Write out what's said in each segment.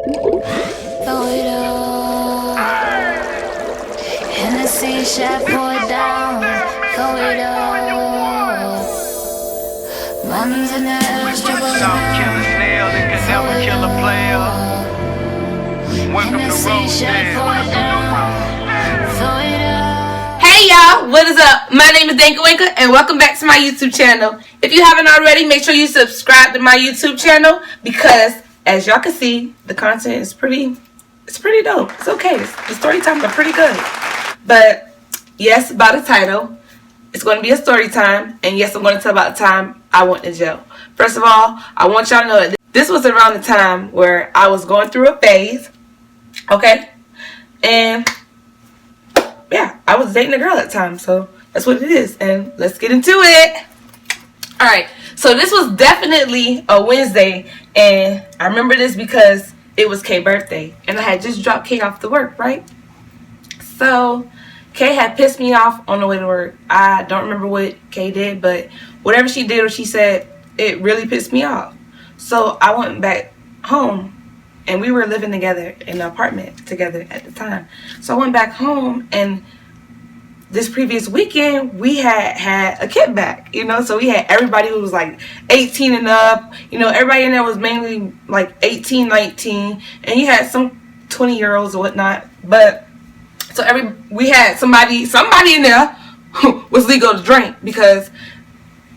Throw it up. Hennessy shot pour down. Throw it up. Mom's in the air, struggle Some kill a snail, they can never kill a player. Welcome to Rosedale. Hey y'all, what is up? My name is Danka Winka and welcome back to my YouTube channel. If you haven't already, make sure you subscribe to my YouTube channel because as y'all can see, the content is pretty dope. It's okay. The story times are pretty good. But yes, by the title, it's going to be a story time. And yes, I'm going to tell about the time I went to jail. First of all, I want y'all to know that this was around the time where I was going through a phase. Okay? And yeah, I was dating a girl at the time. So that's what it is. And let's get into it. Alright, so this was definitely a Wednesday. And I remember this because it was Kay's birthday. And I had just dropped Kay off to work, right? So Kay had pissed me off on the way to work. I don't remember what Kay did, but whatever she did or she said, it really pissed me off. So I went back home, and we were living together in an apartment together at the time. So I went back home, and this previous weekend, we had a kickback, you know? So we had everybody who was like 18 and up. You know, everybody in there was mainly like 18, 19, and you had some 20-year-olds or whatnot. But so we had somebody in there who was legal to drink because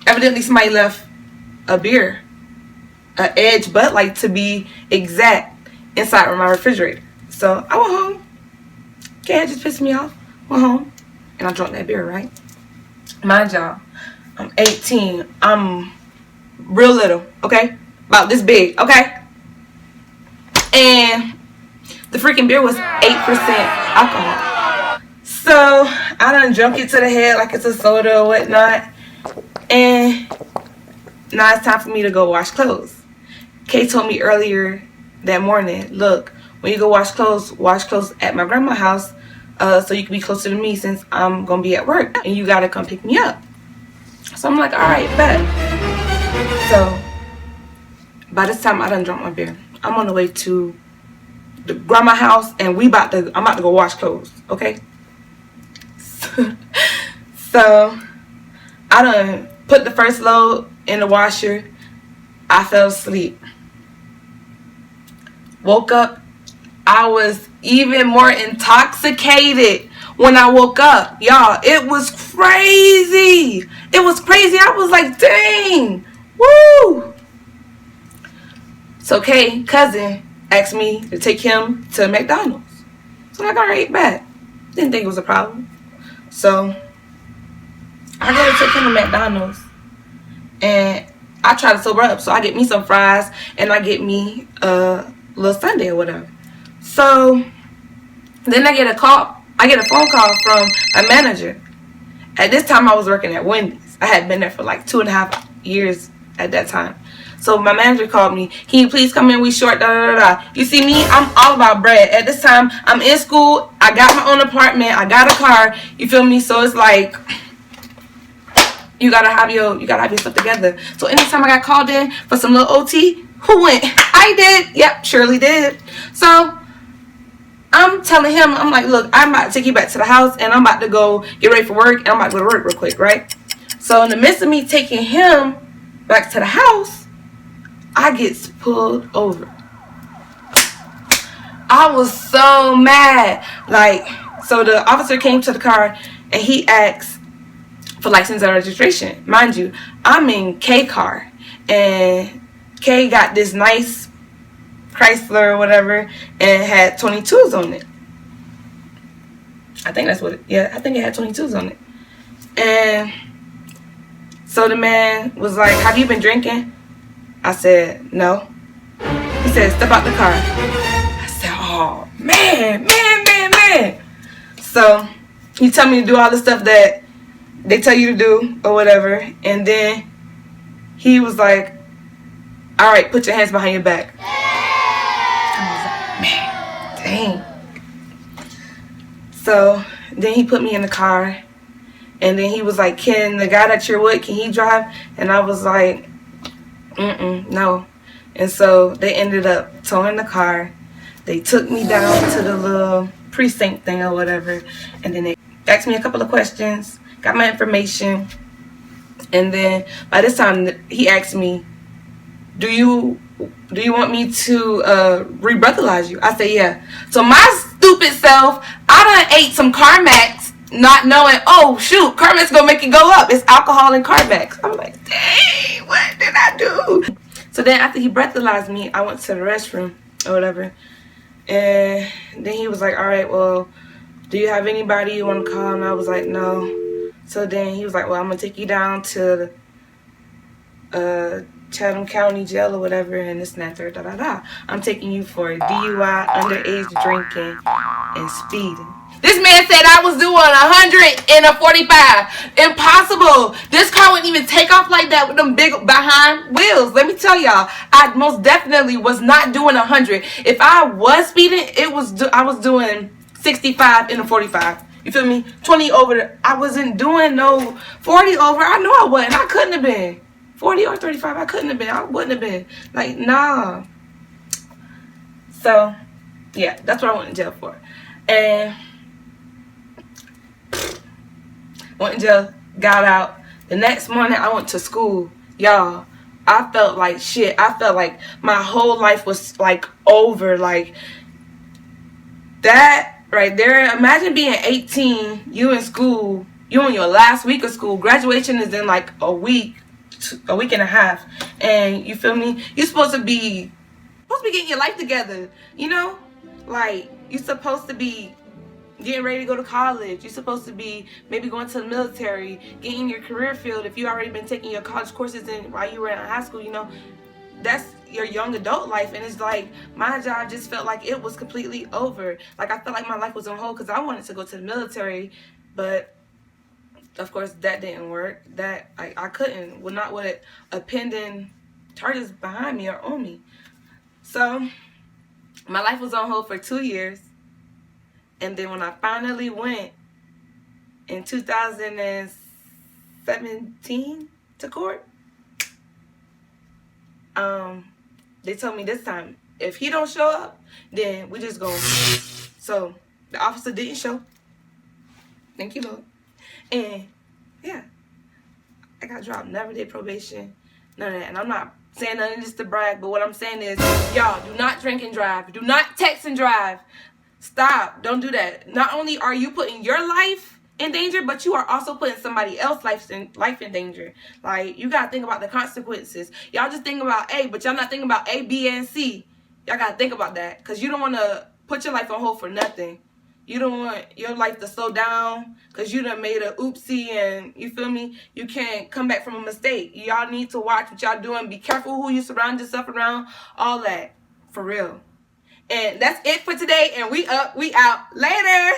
evidently somebody left a beer, an Edge Bud Light to be exact, inside of my refrigerator. So I went home. Okay, it just pissed me off. Went home and I drank that beer, right? Mind y'all, I'm 18. I'm real little, okay? About this big, okay? And the freaking beer was 8% alcohol. So I done drunk it to the head like it's a soda or whatnot. And now it's time for me to go wash clothes. Kay told me earlier that morning, look, when you go wash clothes at my grandma's house so you can be closer to me since I'm going to be at work. And you got to come pick me up. So I'm like, all right, bet. So by this time, I done drunk my beer. I'm on the way to the grandma's house and I'm about to go wash clothes, okay? So I done put the first load in the washer. I fell asleep. Woke up. I was even more intoxicated when I woke up. Y'all, it was crazy. It was crazy. I was like, dang. Woo. So Kay, cousin, asked me to take him to McDonald's. So I'm like, all right, bet. Didn't think it was a problem. So I go to take him to McDonald's. And I try to sober up. So I get me some fries and I get me a little sundae or whatever. So then I get a phone call from a manager. At this time I was working at Wendy's. I had been there for like 2.5 years at that time. So my manager called me. Can you please come in? We short, da da da da. You see me? I'm all about bread. At this time, I'm in school. I got my own apartment. I got a car. You feel me? So it's like you gotta have your stuff together. So anytime I got called in for some little OT, who went? I did. Yep, surely did. So I'm telling him, I'm like, look, I'm about to take you back to the house and I'm about to go get ready for work and I'm about to go to work real quick, right? So in the midst of me taking him back to the house, I get pulled over. I was so mad. Like, so the officer came to the car and he asked for license and registration. Mind you, I'm in Kay car and Kay got this nice Chrysler or whatever and had 22s on it. I think that's what it, yeah, I think it had 22s on it. And so the man was like, have you been drinking? I said, no. He said, step out the car. I said, oh, man. So he told me to do all the stuff that they tell you to do or whatever. And then he was like, all right, put your hands behind your back. I was like, man, dang. So then he put me in the car. And then he was like, can the guy that you're with, can he drive? And I was like, no. And so they ended up towing the car. they took me down to the little precinct thing or whatever, and then they asked me a couple of questions, got my information, and then by this time he asked me, do you want me to rebreathalyze you? I said, yeah. So my stupid self, I done ate some Carmex, not knowing, oh shoot, Carmex gonna make it go up. It's alcohol and Carmex. I'm like, dang, what did I do? So then after he breathalyzed me, I went to the restroom or whatever. And then he was like, all right, well, do you have anybody you want to call? And I was like, no. So then he was like, well, I'm going to take you down to Chatham County Jail or whatever, and this and that, third, I'm taking you for DUI, underage drinking, and speeding. This man said I was doing 100 in a 45. Impossible. This car wouldn't even take off like that with them big behind wheels. Let me tell y'all, I most definitely was not doing 100. If I was speeding, I was doing 65 in a 45. You feel me? 20 over. I wasn't doing no 40 over. I know I wasn't. I couldn't have been. 40 or 35, I couldn't have been. I wouldn't have been. Like, nah. So, yeah, that's what I went in jail for. And went in jail, got out. The next morning, I went to school. Y'all, I felt like shit. I felt like my whole life was, like, over. Like, that right there. Imagine being 18, you in school, you in your last week of school. Graduation is in, like, a week and a half, and you feel me, you're supposed to be getting your life together, you know, like you're supposed to be getting ready to go to college, you're supposed to be maybe going to the military, getting your career field if you already been taking your college courses in while you were in high school, you know, that's your young adult life. And it's like my job just felt like it was completely over. Like I felt like my life was on hold because I wanted to go to the military, but of course, that didn't work. That I couldn't. Well, not with a pending charges behind me or on me. So, my life was on hold for 2 years. And then when I finally went in 2017 to court, they told me this time, if he don't show up, then we just go. So, the officer didn't show. Thank you, Lord. And yeah, I got dropped, never did probation, none of that. And I'm not saying none of this to brag, but what I'm saying is, y'all, do not drink and drive. Do not text and drive. Stop. Don't do that. Not only are you putting your life in danger, but you are also putting somebody else's life in danger. Like, you got to think about the consequences. Y'all just think about A, but y'all not thinking about A, B, and C. Y'all got to think about that because you don't want to put your life on hold for nothing. You don't want your life to slow down because you done made a oopsie and, you feel me, you can't come back from a mistake. Y'all need to watch what y'all doing. Be careful who you surround yourself around. All that. For real. And that's it for today. And we up, we out. Later.